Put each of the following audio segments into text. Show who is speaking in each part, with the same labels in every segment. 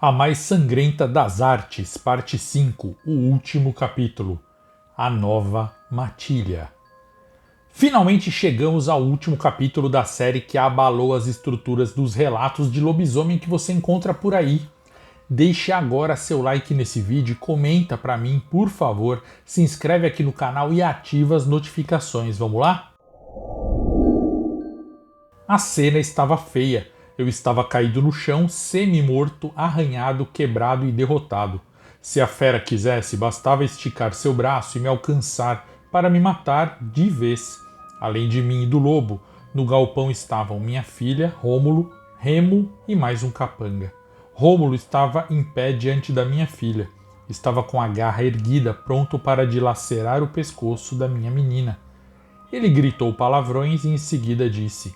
Speaker 1: A mais sangrenta das artes, parte 5, o último capítulo. A nova matilha. Finalmente chegamos ao último capítulo da série que abalou as estruturas dos relatos de lobisomem que você encontra por aí. Deixe agora seu like nesse vídeo e comenta pra mim, por favor. Se inscreve aqui no canal e ativa as notificações. Vamos lá? A cena estava feia. Eu estava caído no chão, semi-morto, arranhado, quebrado e derrotado. Se a fera quisesse, bastava esticar seu braço e me alcançar para me matar de vez. Além de mim e do lobo, no galpão estavam minha filha, Rômulo, Remo e mais um capanga. Rômulo estava em pé diante da minha filha. Estava com a garra erguida, pronto para dilacerar o pescoço da minha menina. Ele gritou palavrões e em seguida disse: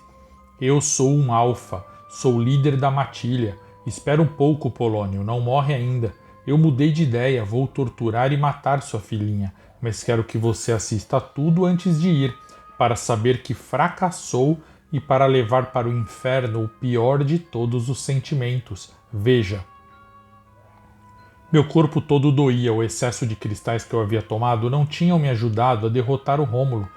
Speaker 1: "Eu sou um alfa. Sou líder da matilha. Espera um pouco, Polônio, não morre ainda. Eu mudei de ideia, vou torturar e matar sua filhinha, mas quero que você assista a tudo antes de ir, para saber que fracassou e para levar para o inferno o pior de todos os sentimentos. Veja." Meu corpo todo doía, o excesso de cristais que eu havia tomado não tinham me ajudado a derrotar o Rômulo.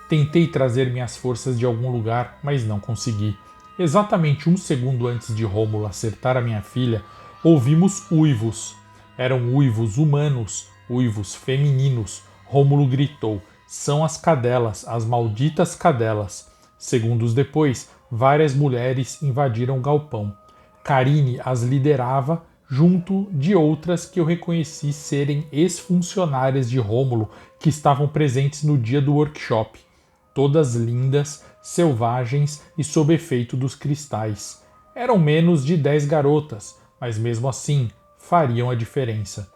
Speaker 1: Tentei trazer minhas forças de algum lugar, mas não consegui. Exatamente um segundo antes de Rômulo acertar a minha filha, ouvimos uivos. Eram uivos humanos, uivos femininos. Rômulo gritou: "São as cadelas, as malditas cadelas." Segundos depois, várias mulheres invadiram o galpão. Karine as liderava, junto de outras que eu reconheci serem ex-funcionárias de Rômulo que estavam presentes no dia do workshop. Todas lindas, selvagens e sob efeito dos cristais. Eram menos de 10 garotas, mas mesmo assim fariam a diferença.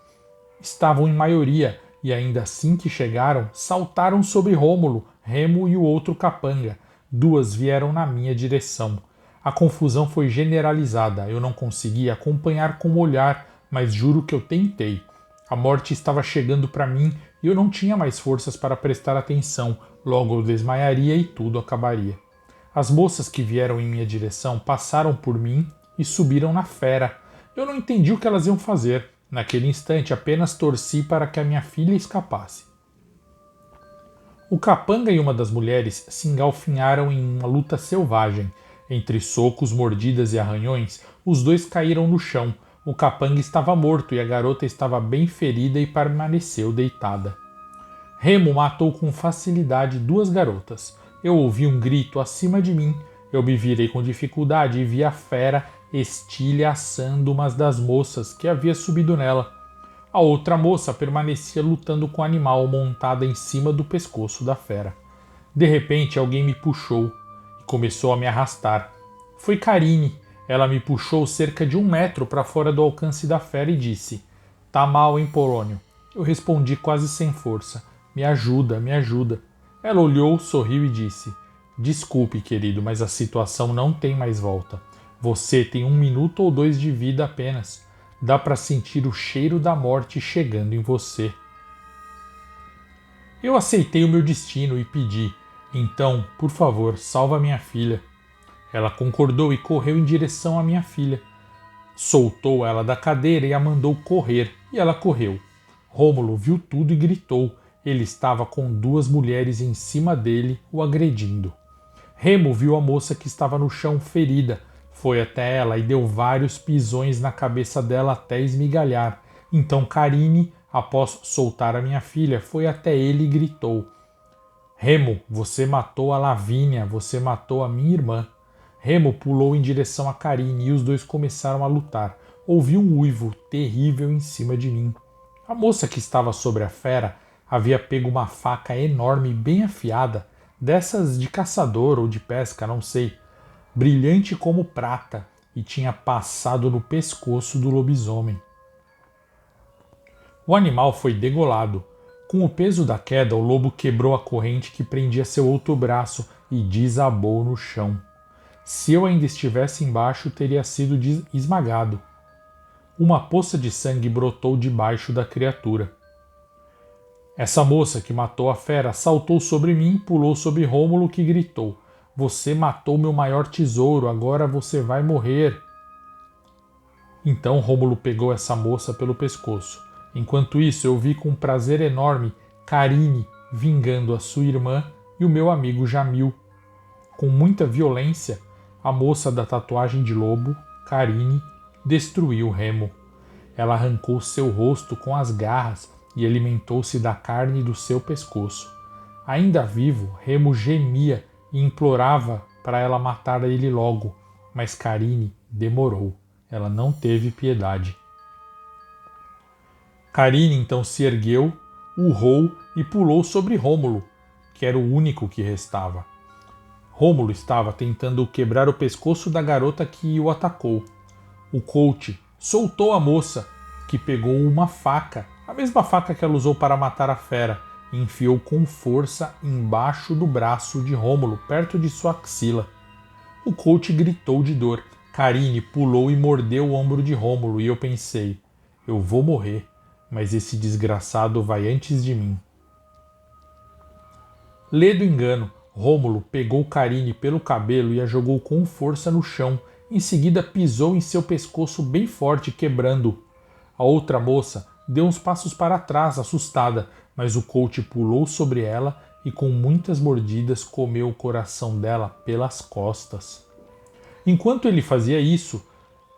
Speaker 1: Estavam em maioria e ainda assim que chegaram, saltaram sobre Rômulo, Remo e o outro capanga. Duas vieram na minha direção. A confusão foi generalizada, eu não consegui acompanhar com o olhar, mas juro que eu tentei. A morte estava chegando para mim e eu não tinha mais forças para prestar atenção, logo eu desmaiaria e tudo acabaria. As moças que vieram em minha direção passaram por mim e subiram na fera. Eu não entendi o que elas iam fazer. Naquele instante apenas torci para que a minha filha escapasse. O capanga e uma das mulheres se engalfinharam em uma luta selvagem. Entre socos, mordidas e arranhões, os dois caíram no chão. O capanga estava morto e a garota estava bem ferida e permaneceu deitada. Remo matou com facilidade duas garotas. Eu ouvi um grito acima de mim. Eu me virei com dificuldade e vi a fera estilhaçando uma das moças que havia subido nela. A outra moça permanecia lutando com o animal montada em cima do pescoço da fera. De repente alguém me puxou e começou a me arrastar. Foi Karine. Ela me puxou cerca de 1 metro para fora do alcance da fera e disse: "Tá mal, hein, Polônio?" Eu respondi quase sem força: "Me ajuda, me ajuda." Ela olhou, sorriu e disse: "Desculpe, querido, mas a situação não tem mais volta. Você tem 1 minuto ou 2 de vida apenas. Dá para sentir o cheiro da morte chegando em você." Eu aceitei o meu destino e pedi: "Então, por favor, salva minha filha." Ela concordou e correu em direção à minha filha. Soltou ela da cadeira e a mandou correr, e ela correu. Rômulo viu tudo e gritou. Ele estava com duas mulheres em cima dele, o agredindo. Remo viu a moça que estava no chão ferida. Foi até ela e deu vários pisões na cabeça dela até esmigalhar. Então Karine, após soltar a minha filha, foi até ele e gritou: "Remo, você matou a Lavínia, você matou a minha irmã." Remo pulou em direção a Karine e os dois começaram a lutar. Ouvi um uivo terrível em cima de mim. A moça que estava sobre a fera havia pego uma faca enorme, bem afiada, dessas de caçador ou de pesca, não sei, brilhante como prata, e tinha passado no pescoço do lobisomem. O animal foi degolado. Com o peso da queda, o lobo quebrou a corrente que prendia seu outro braço e desabou no chão. Se eu ainda estivesse embaixo, teria sido esmagado. Uma poça de sangue brotou debaixo da criatura. Essa moça que matou a fera saltou sobre mim, pulou sobre Rômulo, que gritou: "Você matou meu maior tesouro, agora você vai morrer." Então Rômulo pegou essa moça pelo pescoço. Enquanto isso, eu vi com um prazer enorme Carine vingando a sua irmã e o meu amigo Jamil. Com muita violência, a moça da tatuagem de lobo, Carine, destruiu Remo. Ela arrancou seu rosto com as garras e alimentou-se da carne do seu pescoço. Ainda vivo, Remo gemia e implorava para ela matar ele logo, mas Carine demorou. Ela não teve piedade. Carine então se ergueu, urrou e pulou sobre Rômulo, que era o único que restava. Rômulo estava tentando quebrar o pescoço da garota que o atacou. O coach soltou a moça, que pegou uma faca, a mesma faca que ela usou para matar a fera, e enfiou com força embaixo do braço de Rômulo, perto de sua axila. O coach gritou de dor. Carine pulou e mordeu o ombro de Rômulo, e eu pensei: eu vou morrer, mas esse desgraçado vai antes de mim. Lê do engano, Rômulo pegou Carine pelo cabelo e a jogou com força no chão. Em seguida pisou em seu pescoço bem forte, quebrando-o. A outra moça deu uns passos para trás, assustada, mas o coach pulou sobre ela e com muitas mordidas comeu o coração dela pelas costas. Enquanto ele fazia isso,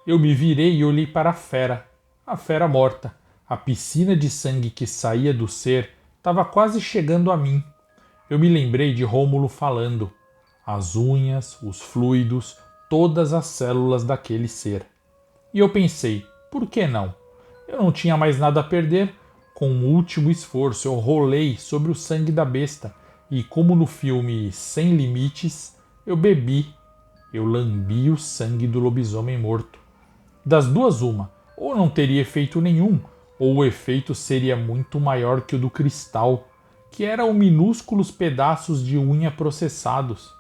Speaker 1: eu me virei e olhei para a fera morta. A piscina de sangue que saía do ser estava quase chegando a mim. Eu me lembrei de Rômulo falando. As unhas, os fluidos, todas as células daquele ser. E eu pensei, por que não? Eu não tinha mais nada a perder. Com um último esforço, eu rolei sobre o sangue da besta e, como no filme Sem Limites, eu bebi. Eu lambi o sangue do lobisomem morto. Das duas, uma. Ou não teria efeito nenhum, ou o efeito seria muito maior que o do cristal, que eram minúsculos pedaços de unha processados.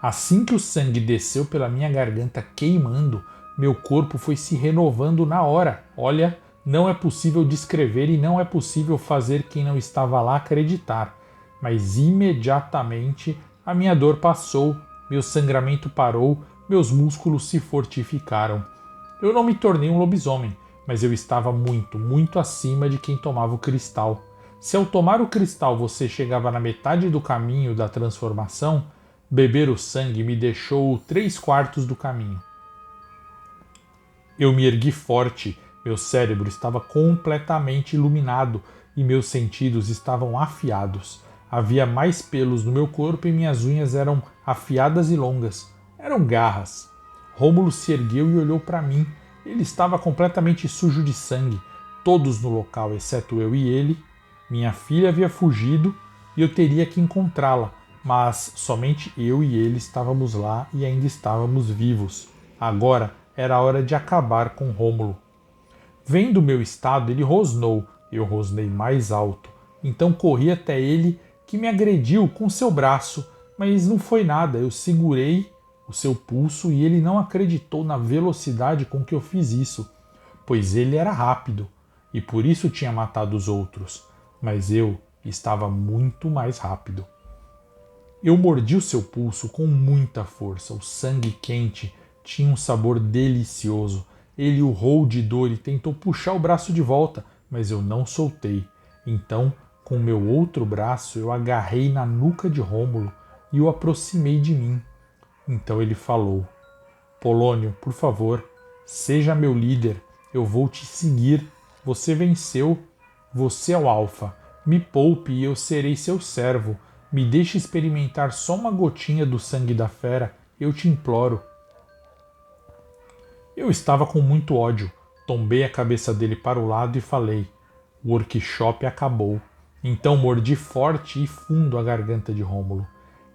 Speaker 1: Assim que o sangue desceu pela minha garganta queimando, meu corpo foi se renovando na hora. Olha, não é possível descrever e não é possível fazer quem não estava lá acreditar. Mas imediatamente a minha dor passou, meu sangramento parou, meus músculos se fortificaram. Eu não me tornei um lobisomem, mas eu estava muito, muito acima de quem tomava o cristal. Se ao tomar o cristal você chegava na metade do caminho da transformação, beber o sangue me deixou 3/4 do caminho. Eu me ergui forte, meu cérebro estava completamente iluminado e meus sentidos estavam afiados. Havia mais pelos no meu corpo e minhas unhas eram afiadas e longas. Eram garras. Rômulo se ergueu e olhou para mim. Ele estava completamente sujo de sangue. Todos no local, exceto eu e ele. Minha filha havia fugido e eu teria que encontrá-la, mas somente eu e ele estávamos lá e ainda estávamos vivos. Agora era a hora de acabar com Rômulo. Vendo o meu estado, ele rosnou. Eu rosnei mais alto. Então corri até ele, que me agrediu com seu braço, mas não foi nada. Eu segurei o seu pulso e ele não acreditou na velocidade com que eu fiz isso, pois ele era rápido e por isso tinha matado os outros, mas eu estava muito mais rápido. Eu mordi o seu pulso com muita força. O sangue quente tinha um sabor delicioso. Ele urrou de dor e tentou puxar o braço de volta, mas eu não soltei. Então, com meu outro braço, eu agarrei na nuca de Rômulo e o aproximei de mim. Então ele falou: Polônio, por favor, seja meu líder. Eu vou te seguir. Você venceu. Você é o alfa. Me poupe e eu serei seu servo. Me deixe experimentar só uma gotinha do sangue da fera. Eu te imploro. Eu estava com muito ódio. Tombei a cabeça dele para o lado e falei: o workshop acabou. Então mordi forte e fundo a garganta de Rômulo,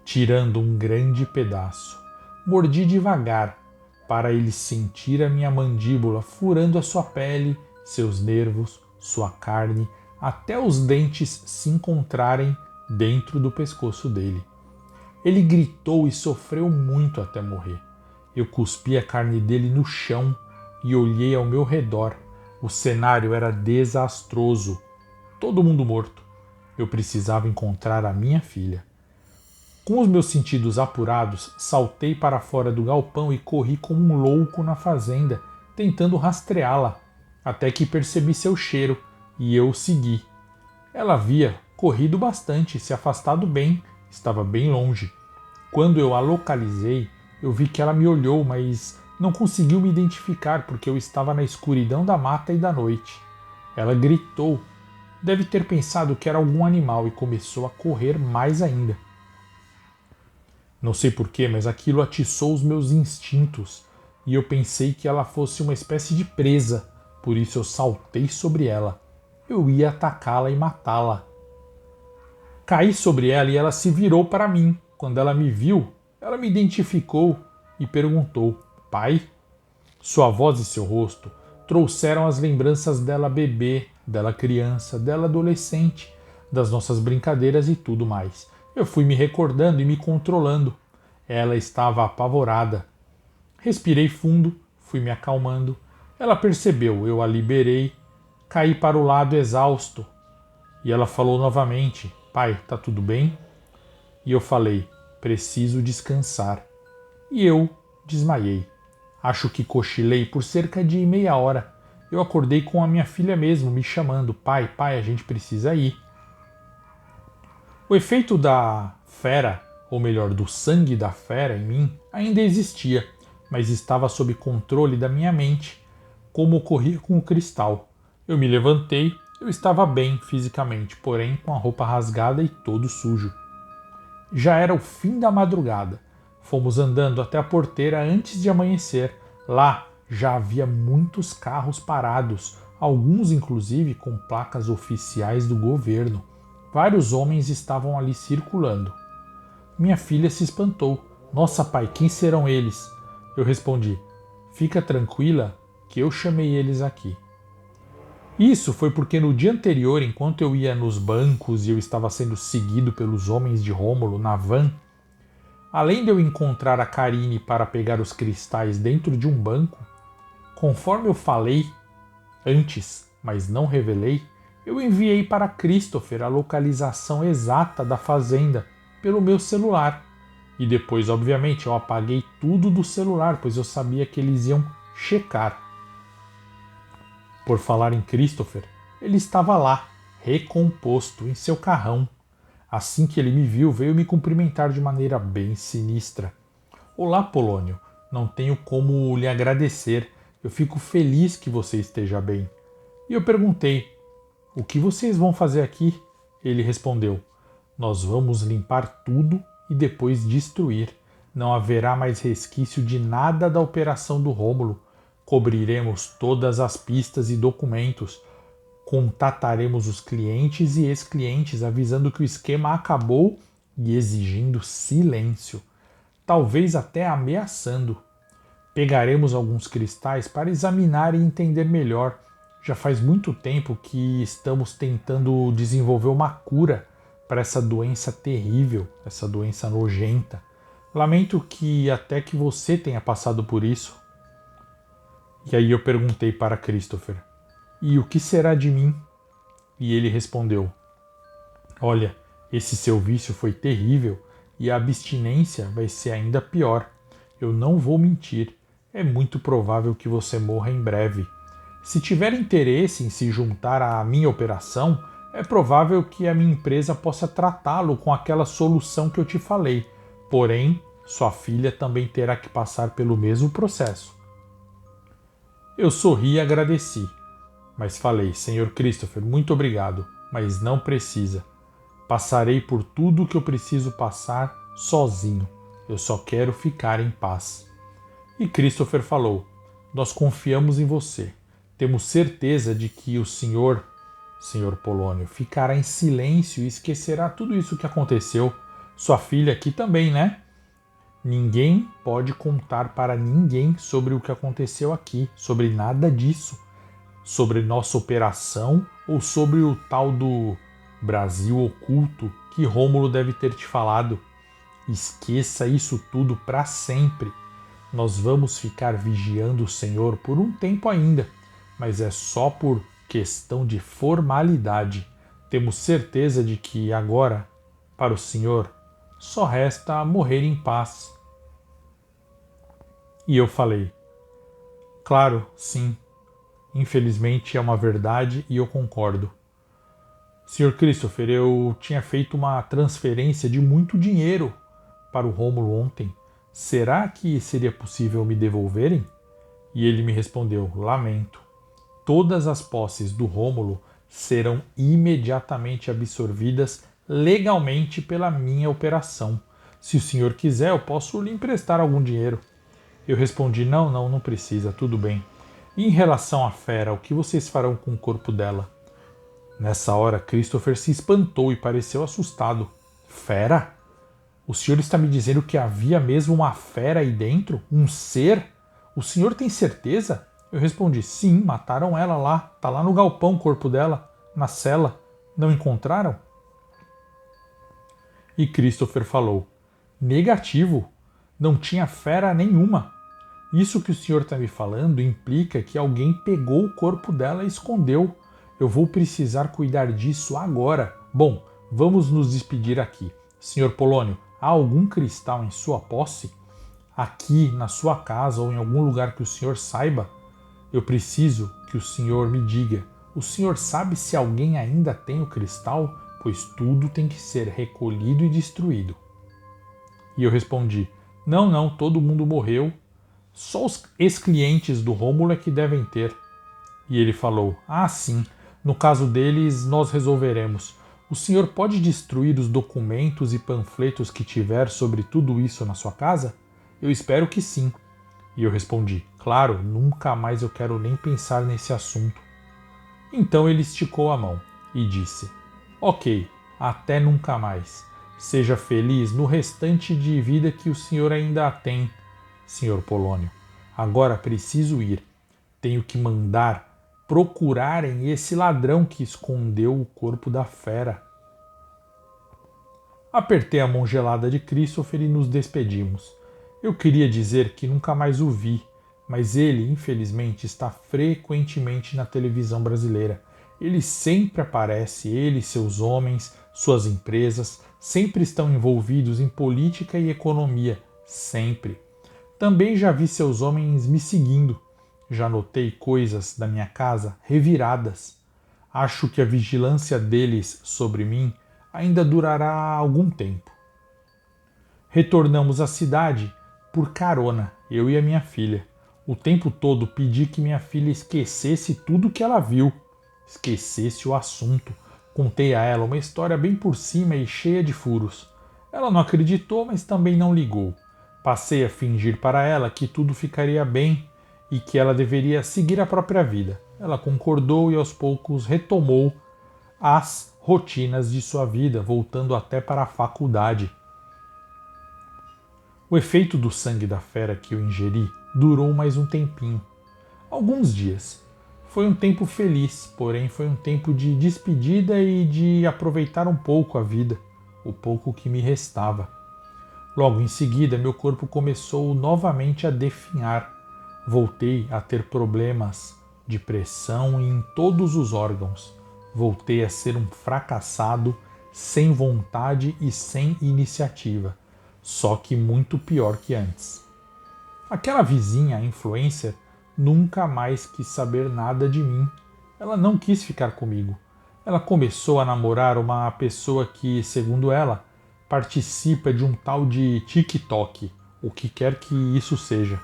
Speaker 1: tirando um grande pedaço. Mordi devagar, para ele sentir a minha mandíbula furando a sua pele, seus nervos, sua carne, até os dentes se encontrarem dentro do pescoço dele. Ele gritou e sofreu muito até morrer. Eu cuspi a carne dele no chão e olhei ao meu redor. O cenário era desastroso. Todo mundo morto. Eu precisava encontrar a minha filha. Com os meus sentidos apurados, saltei para fora do galpão e corri como um louco na fazenda. tentando rastreá-la, até que percebi seu cheiro e eu o segui. Ela havia corrido bastante, se afastado bem, estava bem longe. Quando eu a localizei, eu vi que ela me olhou, mas não conseguiu me identificar porque eu estava na escuridão da mata e da noite. Ela gritou. Deve ter pensado que era algum animal e começou a correr mais ainda. Não sei porquê, mas aquilo atiçou os meus instintos e eu pensei que ela fosse uma espécie de presa, por isso eu saltei sobre ela. Eu ia atacá-la e matá-la. Caí sobre ela e ela se virou para mim. Quando ela me viu, ela me identificou e perguntou: Pai? Sua voz e seu rosto trouxeram as lembranças dela bebê, dela criança, dela adolescente, das nossas brincadeiras e tudo mais. Eu fui me recordando e me controlando. Ela estava apavorada. Respirei fundo, fui me acalmando. Ela percebeu, eu a liberei, caí para o lado exausto. E ela falou novamente: Pai, tá tudo bem? E eu falei: Preciso descansar. E eu desmaiei. Acho que cochilei por cerca de meia hora. Eu acordei com a minha filha mesmo, me chamando: Pai, pai, a gente precisa ir. O efeito da fera, ou melhor, do sangue da fera em mim, ainda existia, mas estava sob controle da minha mente, como ocorria com o cristal. Eu me levantei, eu estava bem fisicamente, porém com a roupa rasgada e todo sujo. Já era o fim da madrugada. Fomos andando até a porteira antes de amanhecer. Lá já havia muitos carros parados, alguns inclusive com placas oficiais do governo. Vários homens estavam ali circulando. Minha filha se espantou. Nossa, pai, quem serão eles? Eu respondi: Fica tranquila que eu chamei eles aqui. Isso foi porque no dia anterior, enquanto eu ia nos bancos e eu estava sendo seguido pelos homens de Rômulo na van, além de eu encontrar a Karine para pegar os cristais dentro de um banco, conforme eu falei antes, mas não revelei, eu enviei para Christopher a localização exata da fazenda pelo meu celular. E depois, obviamente, eu apaguei tudo do celular, pois eu sabia que eles iam checar. Por falar em Christopher, ele estava lá, recomposto, em seu carrão. Assim que ele me viu, veio me cumprimentar de maneira bem sinistra. Olá, Polônio. Não tenho como lhe agradecer. Eu fico feliz que você esteja bem. E eu perguntei: O que vocês vão fazer aqui? Ele respondeu: Nós vamos limpar tudo e depois destruir. Não haverá mais resquício de nada da operação do Rômulo. Cobriremos todas as pistas e documentos. Contataremos os clientes e ex-clientes avisando que o esquema acabou e exigindo silêncio, talvez até ameaçando. Pegaremos alguns cristais para examinar e entender melhor. Já faz muito tempo que estamos tentando desenvolver uma cura para essa doença terrível, essa doença nojenta. Lamento que até que você tenha passado por isso. E aí eu perguntei para Christopher: E o que será de mim? E ele respondeu: Olha, esse seu vício foi terrível e a abstinência vai ser ainda pior. Eu não vou mentir, é muito provável que você morra em breve. Se tiver interesse em se juntar à minha operação, é provável que a minha empresa possa tratá-lo com aquela solução que eu te falei. Porém, sua filha também terá que passar pelo mesmo processo. Eu sorri e agradeci, mas falei: Senhor Christopher, muito obrigado, mas não precisa. Passarei por tudo o que eu preciso passar sozinho. Eu só quero ficar em paz. E Christopher falou: Nós confiamos em você. Temos certeza de que o senhor Polônio, ficará em silêncio e esquecerá tudo isso que aconteceu. Sua filha aqui também, né? Ninguém pode contar para ninguém sobre o que aconteceu aqui, sobre nada disso, sobre nossa operação ou sobre o tal do Brasil oculto que Rômulo deve ter te falado. Esqueça isso tudo para sempre. Nós vamos ficar vigiando o Senhor por um tempo ainda, mas é só por questão de formalidade. Temos certeza de que agora, para o Senhor, só resta morrer em paz. E eu falei: Claro, sim. Infelizmente é uma verdade e eu concordo. Sr. Christopher, eu tinha feito uma transferência de muito dinheiro para o Rômulo ontem. Será que seria possível me devolverem? E ele me respondeu: lamento. Todas as posses do Rômulo serão imediatamente absorvidas legalmente pela minha operação. Se o senhor quiser, eu posso lhe emprestar algum dinheiro. Eu respondi: não precisa, tudo bem. E em relação à fera, o que vocês farão com o corpo dela? Nessa hora, Christopher se espantou e pareceu assustado. Fera? O senhor está me dizendo que havia mesmo uma fera aí dentro? Um ser? O senhor tem certeza? Eu respondi: sim, mataram ela lá. Tá lá no galpão o corpo dela, na cela. Não encontraram? E Christopher falou: negativo. Não tinha fera nenhuma. Isso que o senhor está me falando implica que alguém pegou o corpo dela e escondeu. Eu vou precisar cuidar disso agora. Bom, vamos nos despedir aqui. Senhor Polônio, há algum cristal em sua posse? Aqui, na sua casa ou em algum lugar que o senhor saiba? Eu preciso que o senhor me diga. O senhor sabe se alguém ainda tem o cristal? Pois tudo tem que ser recolhido e destruído. E eu respondi: não, todo mundo morreu. Só os ex-clientes do Rômulo é que devem ter. E ele falou: ah, sim, no caso deles nós resolveremos. O senhor pode destruir os documentos e panfletos que tiver sobre tudo isso na sua casa? Eu espero que sim. E eu respondi: claro, nunca mais eu quero nem pensar nesse assunto. Então ele esticou a mão e disse: ok, até nunca mais. Seja feliz no restante de vida que o senhor ainda tem, senhor Polônio. Agora preciso ir. Tenho que mandar procurarem esse ladrão que escondeu o corpo da fera. Apertei a mão gelada de Christopher e nos despedimos. Eu queria dizer que nunca mais o vi, mas ele, infelizmente, está frequentemente na televisão brasileira. Ele sempre aparece, ele, seus homens, suas empresas, sempre estão envolvidos em política e economia, sempre. Também já vi seus homens me seguindo. Já notei coisas da minha casa reviradas. Acho que a vigilância deles sobre mim ainda durará algum tempo. Retornamos à cidade por carona, eu e a minha filha. O tempo todo pedi que minha filha esquecesse tudo que ela viu, esquecesse o assunto. Contei a ela uma história bem por cima e cheia de furos. Ela não acreditou, mas também não ligou. Passei a fingir para ela que tudo ficaria bem e que ela deveria seguir a própria vida. Ela concordou e aos poucos retomou as rotinas de sua vida, voltando até para a faculdade. O efeito do sangue da fera que eu ingeri durou mais um tempinho, alguns dias. Foi um tempo feliz, porém foi um tempo de despedida e de aproveitar um pouco a vida, o pouco que me restava. Logo em seguida, meu corpo começou novamente a definhar. Voltei a ter problemas de pressão em todos os órgãos. Voltei a ser um fracassado, sem vontade e sem iniciativa, só que muito pior que antes. Aquela vizinha, influencer, nunca mais quis saber nada de mim. Ela não quis ficar comigo. Ela começou a namorar uma pessoa que, segundo ela, participa de um tal de TikTok, o que quer que isso seja.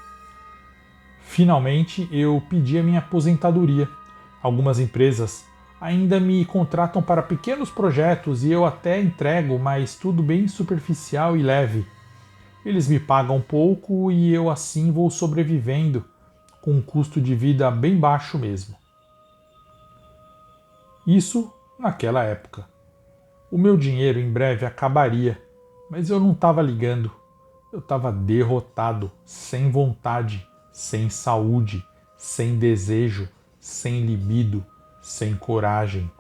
Speaker 1: Finalmente, eu pedi a minha aposentadoria. Algumas empresas ainda me contratam para pequenos projetos e eu até entrego, mas tudo bem superficial e leve. Eles me pagam pouco e eu assim vou sobrevivendo, com um custo de vida bem baixo mesmo. Isso naquela época. O meu dinheiro em breve acabaria, mas eu não estava ligando. Eu estava derrotado, sem vontade, sem saúde, sem desejo, sem libido, sem coragem.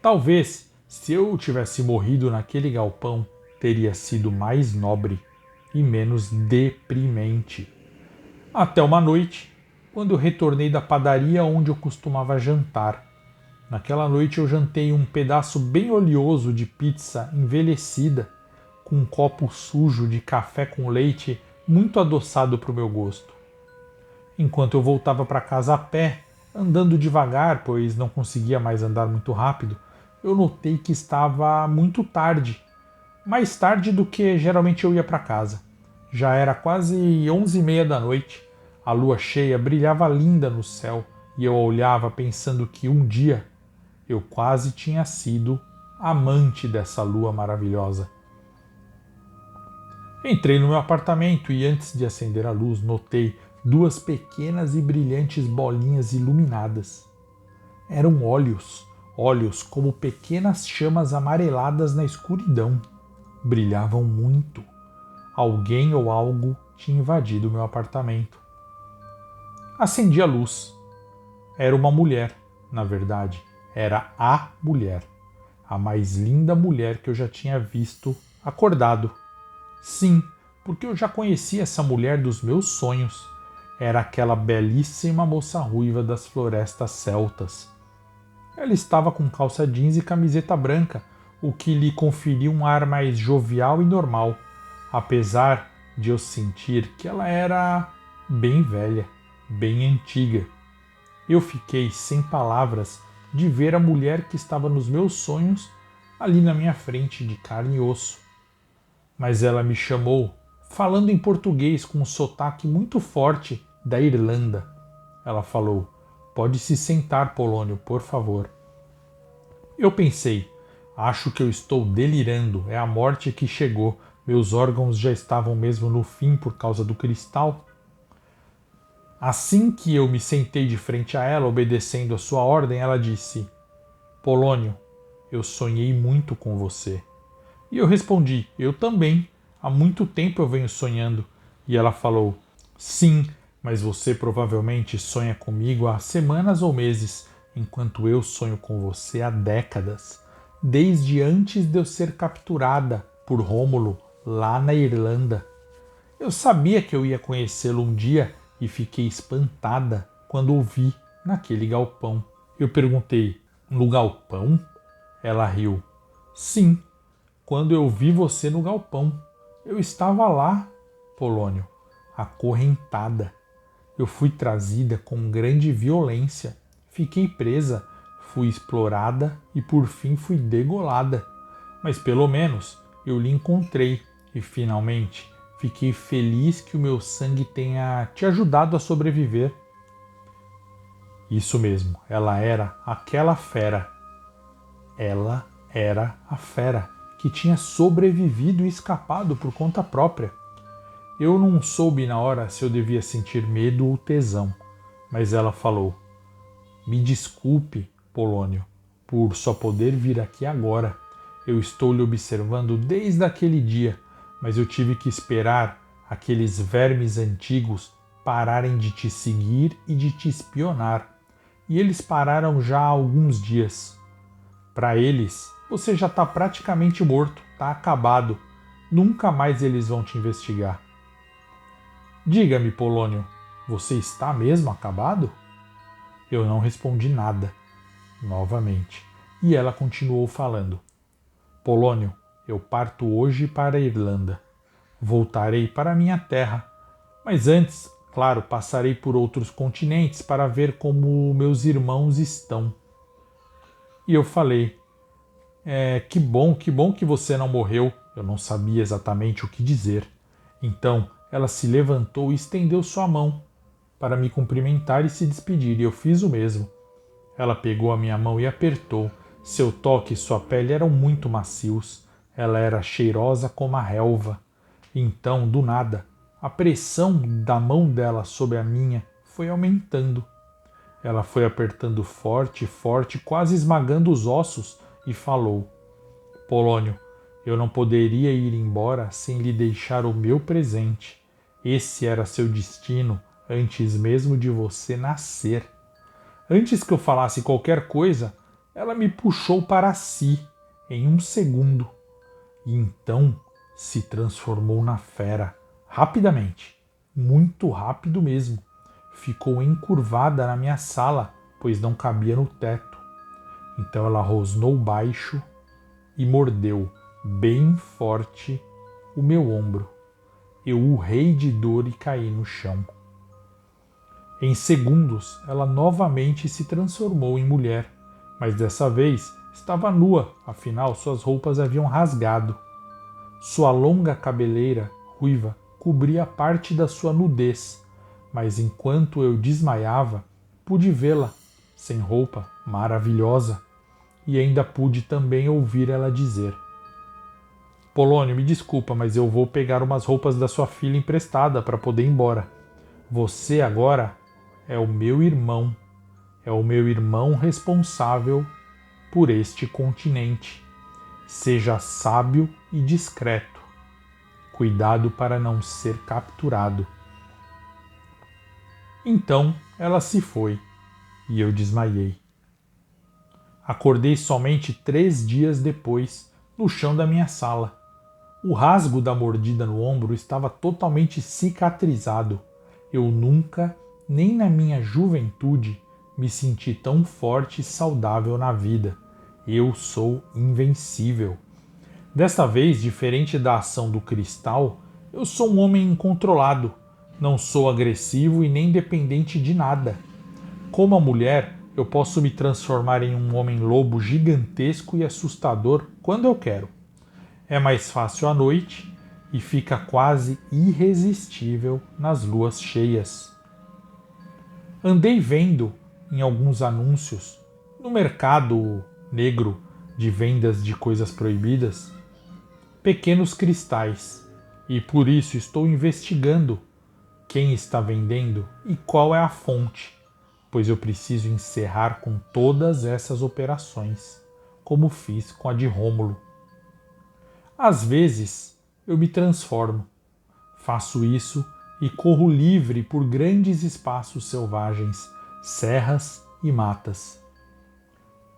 Speaker 1: Talvez, se eu tivesse morrido naquele galpão, teria sido mais nobre e menos deprimente. Até uma noite, quando eu retornei da padaria onde eu costumava jantar. Naquela noite eu jantei um pedaço bem oleoso de pizza envelhecida, com um copo sujo de café com leite muito adoçado para o meu gosto. Enquanto eu voltava para casa a pé, andando devagar, pois não conseguia mais andar muito rápido, eu notei que estava muito tarde, mais tarde do que geralmente eu ia para casa. Já era quase 11h30 da noite. A lua cheia brilhava linda no céu e eu olhava pensando que um dia eu quase tinha sido amante dessa lua maravilhosa. Entrei no meu apartamento e antes de acender a luz notei duas pequenas e brilhantes bolinhas iluminadas. Eram olhos, olhos como pequenas chamas amareladas na escuridão. Brilhavam muito. Alguém ou algo tinha invadido meu apartamento. Acendi a luz. Era uma mulher, na verdade. Era a mulher. A mais linda mulher que eu já tinha visto acordado. Sim, porque eu já conhecia essa mulher dos meus sonhos. Era aquela belíssima moça ruiva das florestas celtas. Ela estava com calça jeans e camiseta branca, o que lhe conferia um ar mais jovial e normal, apesar de eu sentir que ela era bem velha, bem antiga. Eu fiquei sem palavras de ver a mulher que estava nos meus sonhos ali na minha frente de carne e osso. Mas ela me chamou, falando em português com um sotaque muito forte da Irlanda. Ela falou: "Pode se sentar, Polônio, por favor." Eu pensei: acho que eu estou delirando, é a morte que chegou, meus órgãos já estavam mesmo no fim por causa do cristal. Assim que eu me sentei de frente a ela, obedecendo a sua ordem, ela disse: "Polônio, eu sonhei muito com você." E eu respondi: "Eu também. Há muito tempo eu venho sonhando." E ela falou: "Sim, mas você provavelmente sonha comigo há semanas ou meses, enquanto eu sonho com você há décadas, desde antes de eu ser capturada por Rômulo lá na Irlanda. Eu sabia que eu ia conhecê-lo um dia e fiquei espantada quando o vi naquele galpão." Eu perguntei: "No galpão?" Ela riu. "Sim, quando eu vi você no galpão. Eu estava lá, Polônio, acorrentada. Eu fui trazida com grande violência. Fiquei presa, fui explorada e por fim fui degolada. Mas pelo menos eu lhe encontrei e finalmente fiquei feliz que o meu sangue tenha te ajudado a sobreviver." Isso mesmo, ela era aquela fera. Ela era a fera que tinha sobrevivido e escapado por conta própria. Eu não soube na hora se eu devia sentir medo ou tesão, mas ela falou: "Me desculpe, Polônio, por só poder vir aqui agora. Eu estou lhe observando desde aquele dia, mas eu tive que esperar aqueles vermes antigos pararem de te seguir e de te espionar. E eles pararam já há alguns dias. Para eles, você já está praticamente morto, está acabado. Nunca mais eles vão te investigar." "Diga-me, Polônio, você está mesmo acabado?" Eu não respondi nada, novamente, e ela continuou falando: "Polônio, eu parto hoje para a Irlanda. Voltarei para minha terra, mas antes, claro, passarei por outros continentes para ver como meus irmãos estão." E eu falei: que bom que você não morreu." Eu não sabia exatamente o que dizer. Então ela se levantou e estendeu sua mão para me cumprimentar e se despedir, e eu fiz o mesmo. Ela pegou a minha mão e apertou. Seu toque e sua pele eram muito macios. Ela era cheirosa como a relva. Então, do nada, a pressão da mão dela sobre a minha foi aumentando. Ela foi apertando forte, forte, quase esmagando os ossos, e falou: "Polônio, eu não poderia ir embora sem lhe deixar o meu presente. Esse era seu destino antes mesmo de você nascer." Antes que eu falasse qualquer coisa, ela me puxou para si em um segundo e então se transformou na fera, rapidamente, muito rápido mesmo. Ficou encurvada na minha sala, pois não cabia no teto. Então ela rosnou baixo e mordeu bem forte o meu ombro. Eu urrei de dor e caí no chão. Em segundos, ela novamente se transformou em mulher, mas dessa vez estava nua, afinal suas roupas haviam rasgado. Sua longa cabeleira ruiva cobria parte da sua nudez, mas enquanto eu desmaiava, pude vê-la, sem roupa, maravilhosa, e ainda pude também ouvir ela dizer: Polônio, me desculpa, mas eu vou pegar umas roupas da sua filha emprestada para poder ir embora. Você agora é o meu irmão. É o meu irmão responsável por este continente. Seja sábio e discreto. Cuidado para não ser capturado. Então ela se foi e eu desmaiei. Acordei somente 3 dias depois, no chão da minha sala. O rasgo da mordida no ombro estava totalmente cicatrizado. Eu nunca, nem na minha juventude, me senti tão forte e saudável na vida. Eu sou invencível. Desta vez, diferente da ação do cristal, eu sou um homem incontrolado. Não sou agressivo e nem dependente de nada. Como a mulher, eu posso me transformar em um homem-lobo gigantesco e assustador quando eu quero. É mais fácil à noite e fica quase irresistível nas luas cheias. Andei vendo em alguns anúncios no mercado negro de vendas de coisas proibidas pequenos cristais e por isso estou investigando quem está vendendo e qual é a fonte, pois eu preciso encerrar com todas essas operações, como fiz com a de Rômulo. Às vezes eu me transformo, faço isso e corro livre por grandes espaços selvagens, serras e matas.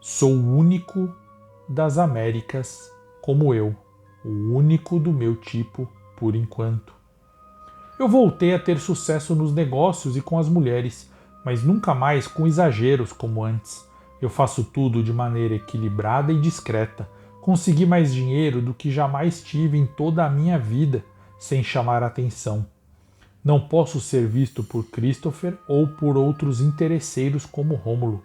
Speaker 1: Sou o único das Américas como eu, o único do meu tipo por enquanto. Eu voltei a ter sucesso nos negócios e com as mulheres, mas nunca mais com exageros como antes. Eu faço tudo de maneira equilibrada e discreta. Consegui mais dinheiro do que jamais tive em toda a minha vida, sem chamar atenção. Não posso ser visto por Christopher ou por outros interesseiros como Rômulo.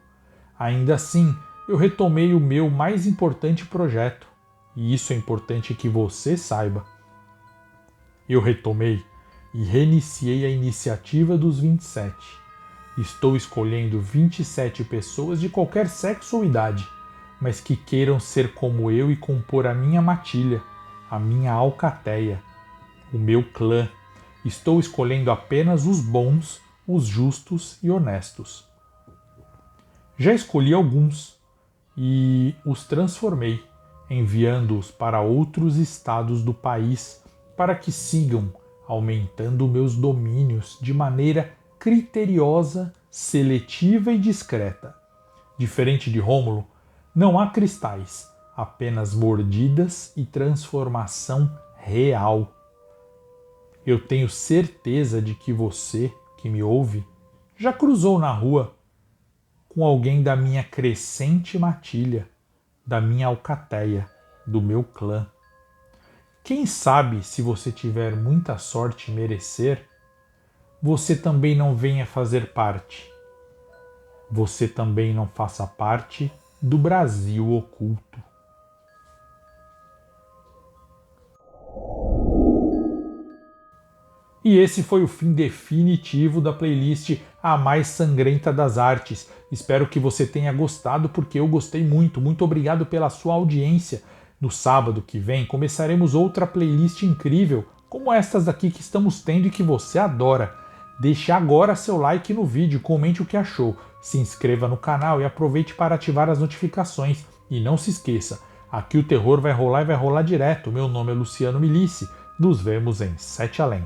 Speaker 1: Ainda assim, eu retomei o meu mais importante projeto, e isso é importante que você saiba. Eu retomei e reiniciei a iniciativa dos 27. Estou escolhendo 27 pessoas de qualquer sexo ou idade, mas que queiram ser como eu e compor a minha matilha, a minha alcateia, o meu clã. Estou escolhendo apenas os bons, os justos e honestos. Já escolhi alguns e os transformei, enviando-os para outros estados do país para que sigam aumentando meus domínios de maneira criteriosa, seletiva e discreta. Diferente de Rômulo, não há cristais, apenas mordidas e transformação real. Eu tenho certeza de que você, que me ouve, já cruzou na rua com alguém da minha crescente matilha, da minha alcateia, do meu clã. Quem sabe, se você tiver muita sorte e merecer, você também não venha fazer parte. Você também não faça parte do Brasil oculto. E esse foi o fim definitivo da playlist A Mais Sangrenta das Artes. Espero que você tenha gostado, porque eu gostei muito. Muito obrigado pela sua audiência. No sábado que vem começaremos outra playlist incrível, como estas aqui que estamos tendo e que você adora. Deixe agora seu like no vídeo, comente o que achou, se inscreva no canal e aproveite para ativar as notificações. E não se esqueça, aqui o terror vai rolar e vai rolar direto. Meu nome é Luciano Milici. Nos vemos em Sete Além.